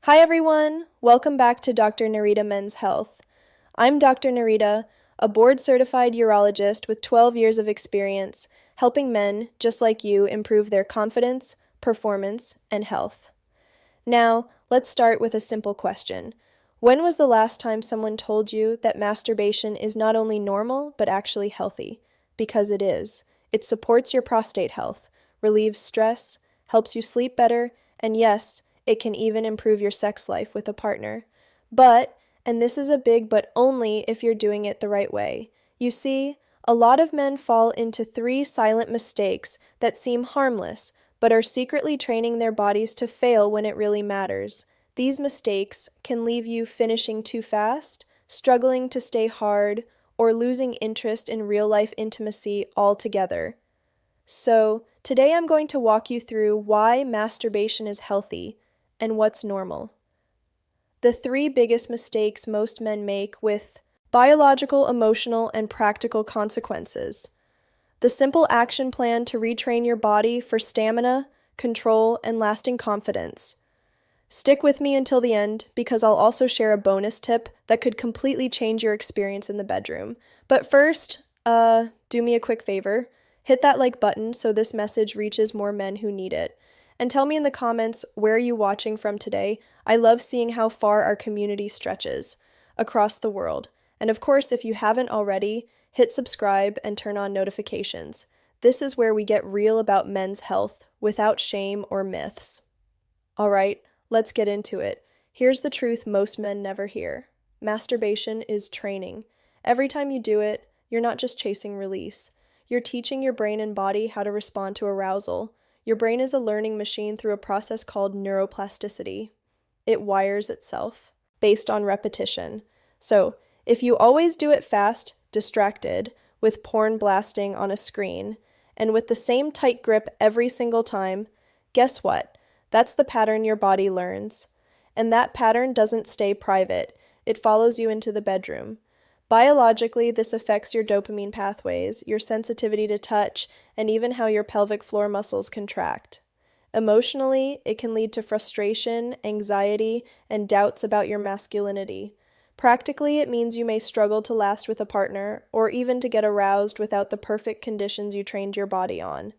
Hi everyone! Welcome back to Dr. Narita Men's Health. I'm Dr. Narita, a board-certified urologist with 12 years of experience helping men, just like you, improve their confidence, performance, and health. Now, let's start with a simple question. When was the last time someone told you that masturbation is not only normal, but actually healthy? Because it is. It supports your prostate health, relieves stress, helps you sleep better, and yes, it can even improve your sex life with a partner. But, and this is a big but only if you're doing it the right way. You see, a lot of men fall into 3 silent mistakes that seem harmless, but are secretly training their bodies to fail when it really matters. These mistakes can leave you finishing too fast, struggling to stay hard, or losing interest in real-life intimacy altogether. So, today I'm going to walk you through why masturbation is healthy and what's normal. The 3 biggest mistakes most men make with biological, emotional, and practical consequences. The simple action plan to retrain your body for stamina, control, and lasting confidence. Stick with me until the end because I'll also share a bonus tip that could completely change your experience in the bedroom. But first, do me a quick favor. Hit that like button so this message reaches more men who need it. And tell me in the comments where you're watching from today. I love seeing how far our community stretches across the world. And of course, if you haven't already, hit subscribe and turn on notifications. This is where we get real about men's health without shame or myths. All right, let's get into it. Here's the truth most men never hear. Masturbation is training. Every time you do it, you're not just chasing release. You're teaching your brain and body how to respond to arousal. Your brain is a learning machine through a process called neuroplasticity. It wires itself based on repetition. So, if you always do it fast, distracted, with porn blasting on a screen, and with the same tight grip every single time, guess what? That's the pattern your body learns. And that pattern doesn't stay private. It follows you into the bedroom. Biologically, this affects your dopamine pathways, your sensitivity to touch, and even how your pelvic floor muscles contract. Emotionally, it can lead to frustration, anxiety, and doubts about your masculinity. Practically, it means you may struggle to last with a partner, or even to get aroused without the perfect conditions you trained your body on.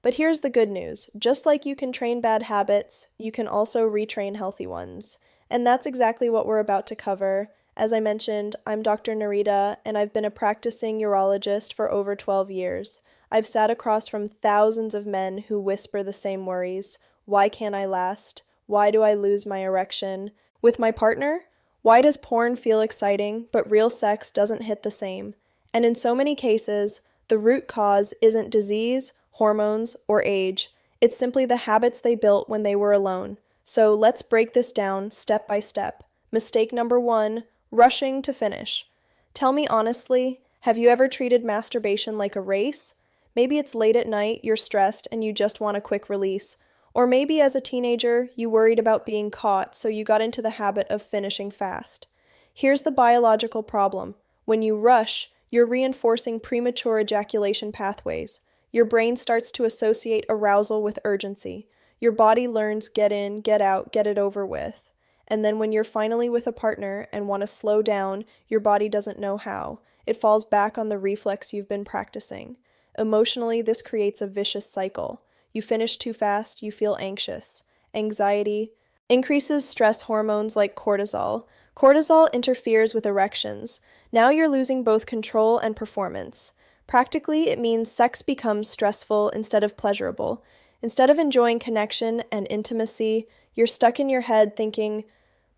But here's the good news. Just like you can train bad habits, you can also retrain healthy ones. And that's exactly what we're about to cover. As I mentioned, I'm Dr. Narita, and I've been a practicing urologist for over 12 years. I've sat across from thousands of men who whisper the same worries. Why can't I last? Why do I lose my erection? With my partner? Why does porn feel exciting, but real sex doesn't hit the same? And in so many cases, the root cause isn't disease, hormones, or age. It's simply the habits they built when they were alone. So let's break this down step by step. Mistake number 1. Rushing to finish. Tell me honestly, have you ever treated masturbation like a race? Maybe it's late at night, you're stressed, and you just want a quick release. Or maybe as a teenager, you worried about being caught, so you got into the habit of finishing fast. Here's the biological problem. When you rush, you're reinforcing premature ejaculation pathways. Your brain starts to associate arousal with urgency. Your body learns get in, get out, get it over with. And then when you're finally with a partner and want to slow down, your body doesn't know how. It falls back on the reflex you've been practicing. Emotionally, this creates a vicious cycle. You finish too fast, you feel anxious. Anxiety increases stress hormones like cortisol. Cortisol interferes with erections. Now you're losing both control and performance. Practically, it means sex becomes stressful instead of pleasurable. Instead of enjoying connection and intimacy, you're stuck in your head thinking,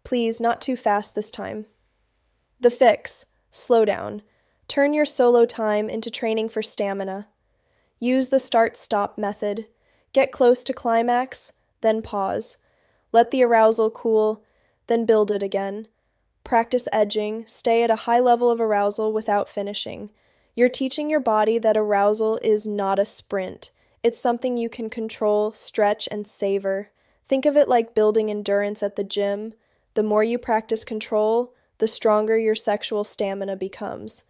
please, not too fast this time. The fix: slow down. Turn your solo time into training for stamina. Use the start-stop method. Get close to climax, then pause. Let the arousal cool, then build it again. Practice edging. Stay at a high level of arousal without finishing. You're teaching your body that arousal is not a sprint. It's something you can control, stretch, and savor. Think of it like building endurance at the gym. The more you practice control, the stronger your sexual stamina becomes.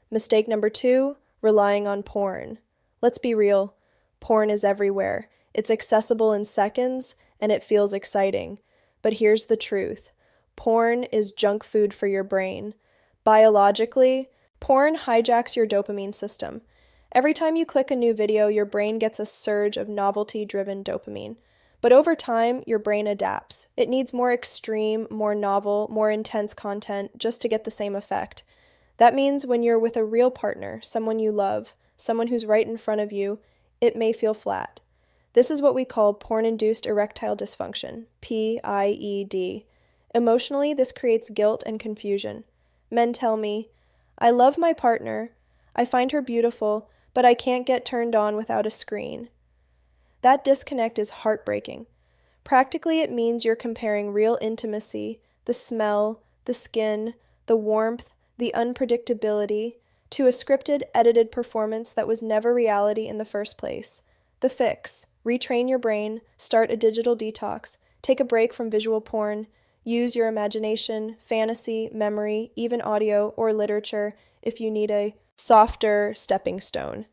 Mistake number 2, relying on porn. Let's be real. Porn is everywhere. It's accessible in seconds, and it feels exciting. But here's the truth. Porn is junk food for your brain. Biologically, porn hijacks your dopamine system. Every time you click a new video, your brain gets a surge of novelty-driven dopamine. But over time, your brain adapts. It needs more extreme, more novel, more intense content just to get the same effect. That means when you're with a real partner, someone you love, someone who's right in front of you, it may feel flat. This is what we call porn-induced erectile dysfunction, PIED. Emotionally, this creates guilt and confusion. Men tell me, I love my partner, I find her beautiful, but I can't get turned on without a screen. That disconnect is heartbreaking. Practically, it means you're comparing real intimacy, the smell, the skin, the warmth, the unpredictability, to a scripted, edited performance that was never reality in the first place. The fix: retrain your brain, start a digital detox, take a break from visual porn, use your imagination, fantasy, memory, even audio or literature if you need a softer stepping stone.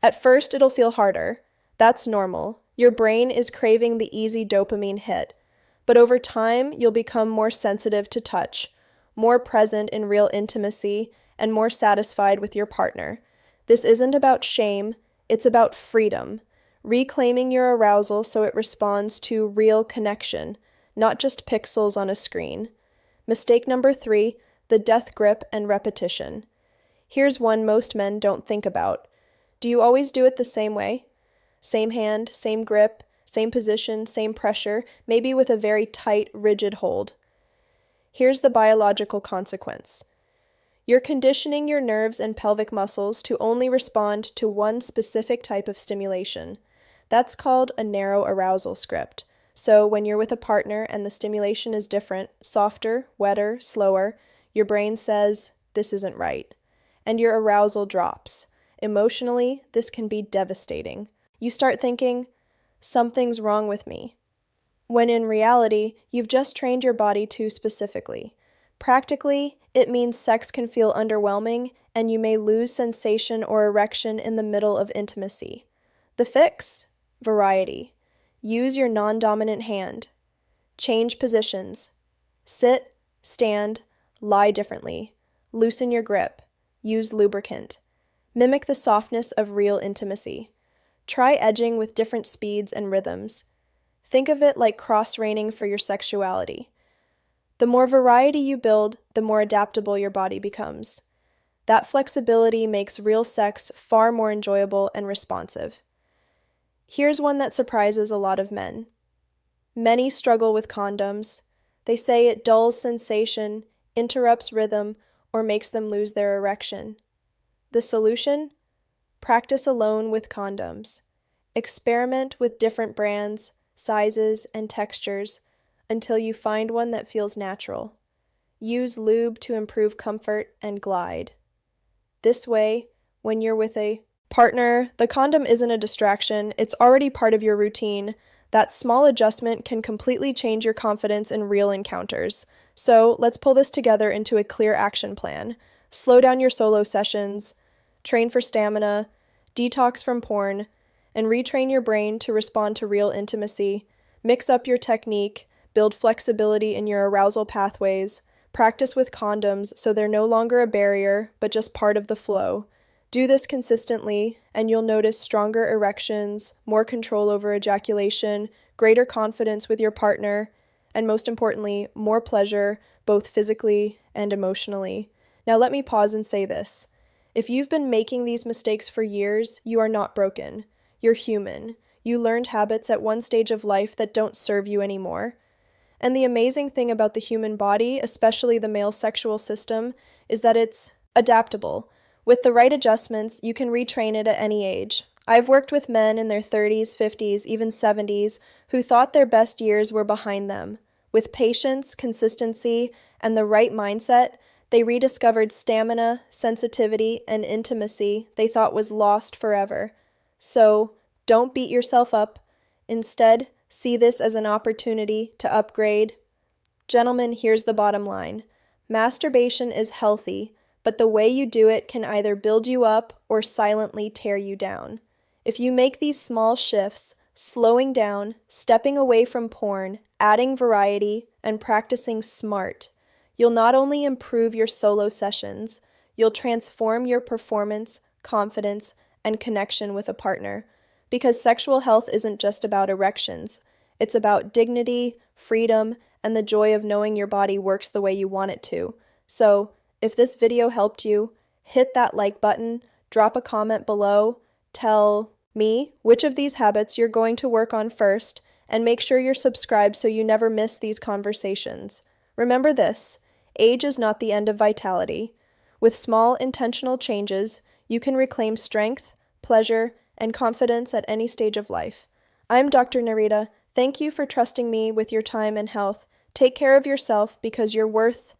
At first, it'll feel harder. That's normal. Your brain is craving the easy dopamine hit. But over time, you'll become more sensitive to touch, more present in real intimacy, and more satisfied with your partner. This isn't about shame, it's about freedom. Reclaiming your arousal so it responds to real connection, not just pixels on a screen. Mistake number 3, the death grip and repetition. Here's one most men don't think about. Do you always do it the same way? Same hand, same grip, same position, same pressure, maybe with a very tight, rigid hold. Here's the biological consequence. You're conditioning your nerves and pelvic muscles to only respond to one specific type of stimulation. That's called a narrow arousal script. So when you're with a partner and the stimulation is different, softer, wetter, slower, your brain says, this isn't right. And your arousal drops. Emotionally, this can be devastating. You start thinking, something's wrong with me, when in reality, you've just trained your body too specifically. Practically, it means sex can feel underwhelming and you may lose sensation or erection in the middle of intimacy. The fix? Variety. Use your non-dominant hand. Change positions. Sit, stand, lie differently. Loosen your grip. Use lubricant. Mimic the softness of real intimacy. Try edging with different speeds and rhythms. Think of it like cross-training for your sexuality. The more variety you build, the more adaptable your body becomes. That flexibility makes real sex far more enjoyable and responsive. Here's one that surprises a lot of men. Many struggle with condoms. They say it dulls sensation, interrupts rhythm, or makes them lose their erection. The solution? Practice alone with condoms. Experiment with different brands, sizes, and textures until you find one that feels natural. Use lube to improve comfort and glide. This way, when you're with a partner, the condom isn't a distraction, it's already part of your routine. That small adjustment can completely change your confidence in real encounters. So let's pull this together into a clear action plan. Slow down your solo sessions, train for stamina, detox from porn, and retrain your brain to respond to real intimacy. Mix up your technique, build flexibility in your arousal pathways, practice with condoms so they're no longer a barrier, but just part of the flow. Do this consistently, and you'll notice stronger erections, more control over ejaculation, greater confidence with your partner, and most importantly, more pleasure, both physically and emotionally. Now let me pause and say this. If you've been making these mistakes for years, you are not broken. You're human. You learned habits at one stage of life that don't serve you anymore. And the amazing thing about the human body, especially the male sexual system, is that it's adaptable. With the right adjustments, you can retrain it at any age. I've worked with men in their 30s, 50s, even 70s who thought their best years were behind them. With patience, consistency, and the right mindset, they rediscovered stamina, sensitivity, and intimacy they thought was lost forever. So, don't beat yourself up. Instead, see this as an opportunity to upgrade. Gentlemen, here's the bottom line. Masturbation is healthy, but the way you do it can either build you up or silently tear you down. If you make these small shifts, slowing down, stepping away from porn, adding variety, and practicing smart, you'll not only improve your solo sessions, you'll transform your performance, confidence, and connection with a partner. Because sexual health isn't just about erections, it's about dignity, freedom, and the joy of knowing your body works the way you want it to. So, if this video helped you, hit that like button, drop a comment below, tell me which of these habits you're going to work on first, and make sure you're subscribed so you never miss these conversations. Remember this, age is not the end of vitality. With small, intentional changes, you can reclaim strength, pleasure, and confidence at any stage of life. I'm Dr. Narita. Thank you for trusting me with your time and health. Take care of yourself because you're worth